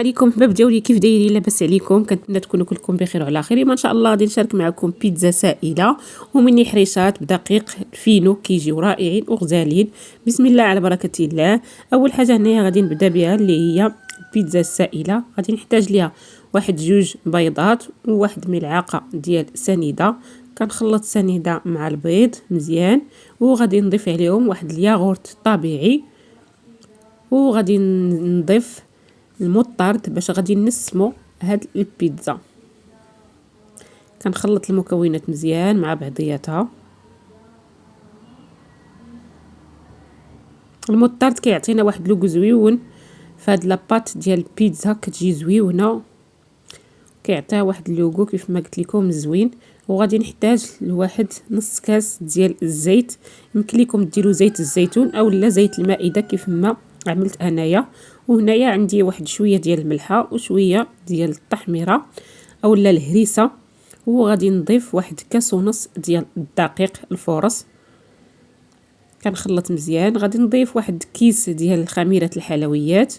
عليكم حباب ديالي، كيف دايرين؟ لاباس عليكم؟ كنتمنى تكونوا كلكم بخير وعلى خير. ما شاء الله غادي نشارك معكم بيتزا سائله ومني حريشات بدقيق الفينو، كيجيو رائعين وغزالين. بسم الله على بركه الله. اول حاجه هنايا غادي نبدا بها اللي هي البيتزا السائله. غادي نحتاج ليها واحد جوج بيضات وواحد ملعقه ديال سنيده. كنخلط السنيده مع البيض مزيان، وغادي نضيف عليهم واحد الياغورت طبيعي، وغادي نضيف المطرد باش غادي نسمو هاد البيتزا. كنخلط المكونات مزيان مع بعضياتها. المطرد كيعطينا واحد لوغ زويون فهاد لاباط ديال البيتزا، كتجي زويونه، كيعطيها واحد اللوغو كيف ما قلت لكم زوين. وغادي نحتاج لواحد نص كاس ديال الزيت، يمكن لكم ديروا زيت الزيتون او لا زيت المائده كيف ما عملت انايا. وهنايا عندي واحد شويه ديال الملحه وشويه ديال التحميره او لا الهريسه. وغادي نضيف واحد كاس ونص ديال الدقيق الفورص. كنخلط مزيان. غادي نضيف واحد كيس ديال خميره الحلويات،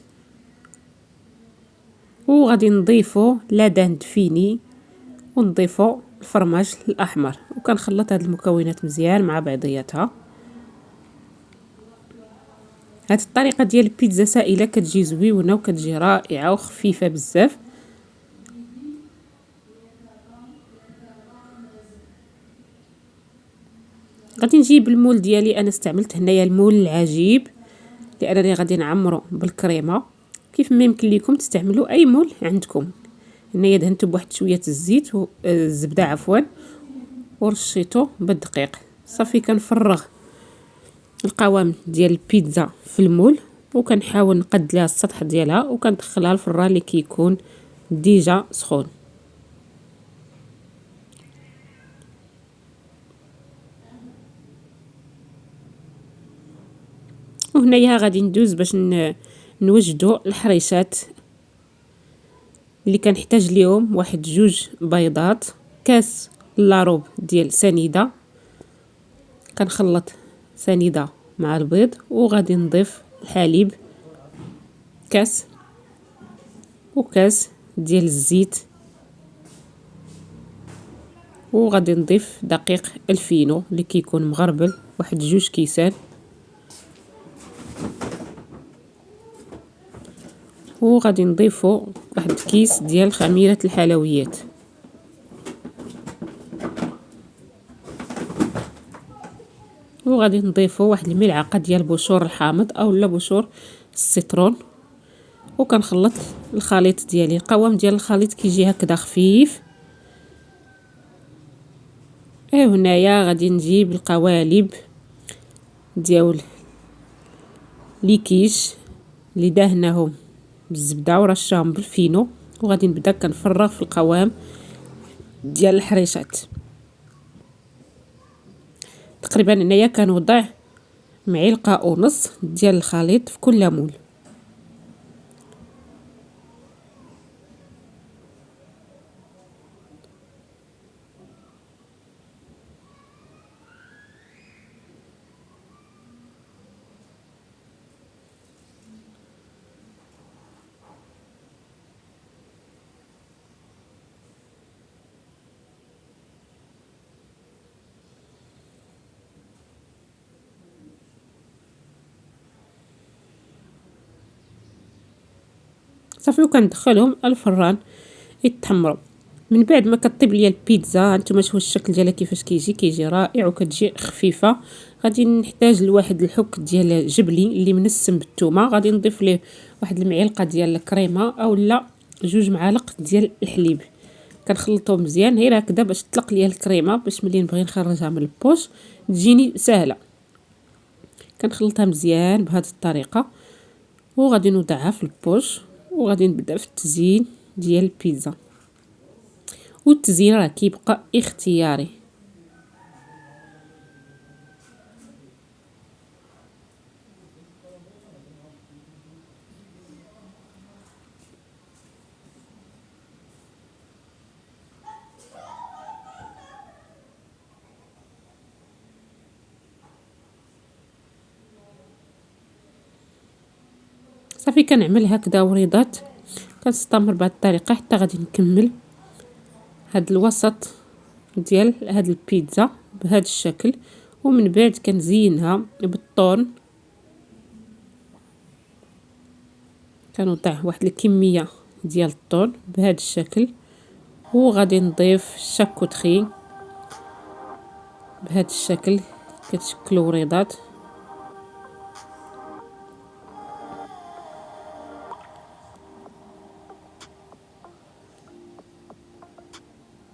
وغادي نضيفو لادان دفيني، ونضيفو الفرماج الاحمر. وكنخلط هاد المكونات مزيان مع بعضياتها. هاد الطريقه ديال البيتزا سائله كتجي زويونه وكتجي رائعه وخفيفه بزاف. غادي نجيب المول ديالي. انا استعملت هنايا المول العجيب لانني غادي نعمرو بالكريمه. كيف ما يمكن لكم تستعملوا اي مول عندكم. هنايا دهنته بواحد شويه الزيت الزبده عفوا، ورشيته بالدقيق. صافي كنفرغ القوام ديال البيتزا في المول، وكنحاول نقد لها السطح ديالها، وكندخلها الفران اللي كيكون ديجا سخون. وهنايا غادي ندوز باش نوجدوا الحريشات اللي كنحتاج ليهم. واحد جوج بيضات، كاس لاروب ديال سنيده. كنخلط سنيده مع البيض، وغادي نضيف الحليب كاس، وكاس ديال الزيت، وغادي نضيف دقيق الفينو اللي كيكون مغربل واحد جوج كيسان، وغادي نضيفو واحد كيس ديال خميره الحلويات. وغادي نضيفو واحد الملعقه ديال بشور الحامض او لا بشور السيترون. وكنخلط الخليط ديالي. القوام ديال الخليط كيجي هكذا خفيف. هنايا غادي نجيب القوالب ديال ليكيش اللي دهناهم بالزبده ورشاهم بالفينو، وغادي نبدا كنفرغ في القوام ديال الحريشات. تقريبا هنايا كنوضع معلقه ونص ديال الخليط في كل مول. صافي وكندخلهم الفران يتحمروا. من بعد ما كطيب ليا البيتزا، هانتوما شوفوا الشكل ديالها كيفاش كيجي رائع وكتجي خفيفه. غادي نحتاج لواحد الحك ديال جبلي اللي منسم بالثومه. غادي نضيف ليه واحد المعلقه ديال الكريمه او لا جوج معالق ديال الحليب. كنخلطهم مزيان غير هكذا باش تطلق ليا الكريمه، باش ملي نبغي نخرجها من البوش تجيني سهله. كنخلطها مزيان بهذه الطريقه، وغادي نوضعها في البوش، وغادي نبدا في التزيين ديال البيتزا. والتزيين راه كيبقى اختياري. صافي كنعمل هكذا وريضات كنستمر بهذه الطريقه حتى غادي نكمل هاد الوسط ديال هاد البيتزا بهذا الشكل. ومن بعد كنزينها بالطون، كنوضع واحد الكميه ديال الطون بهذا الشكل، وغادي نضيف شاكوتري بهذا الشكل كتشكل وريضات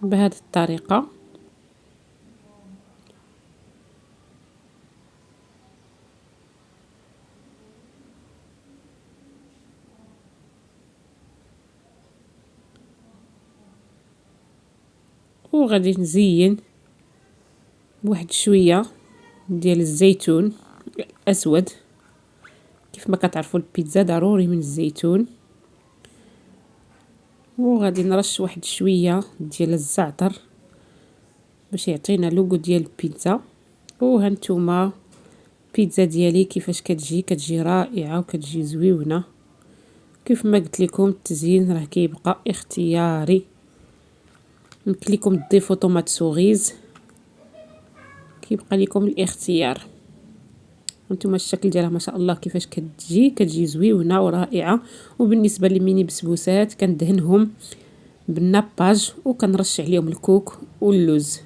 بهذه الطريقه. وغادي نزين بواحد شويه ديال الزيتون الاسود. كيف ما كتعرفوا البيتزا ضروري من الزيتون. وغادي نرش واحد شويه ديال الزعتر باش يعطينا لوغو ديال البيتزا. وهانتوما البيتزا ديالي كيفاش كتجي رائعه وكتجي زويونه. كيف ما قلت لكم التزيين راه كيبقى اختياري، يمكن لكم تضيفوا طوماط سوغيز، كيبقى لكم الاختيار. وانتم الشكل ديالها ما شاء الله كيفاش كتجي زويونه ورائعه. وبالنسبه للميني بسبوسات كندهنهم بالناباج وكنرش عليهم الكوك واللوز.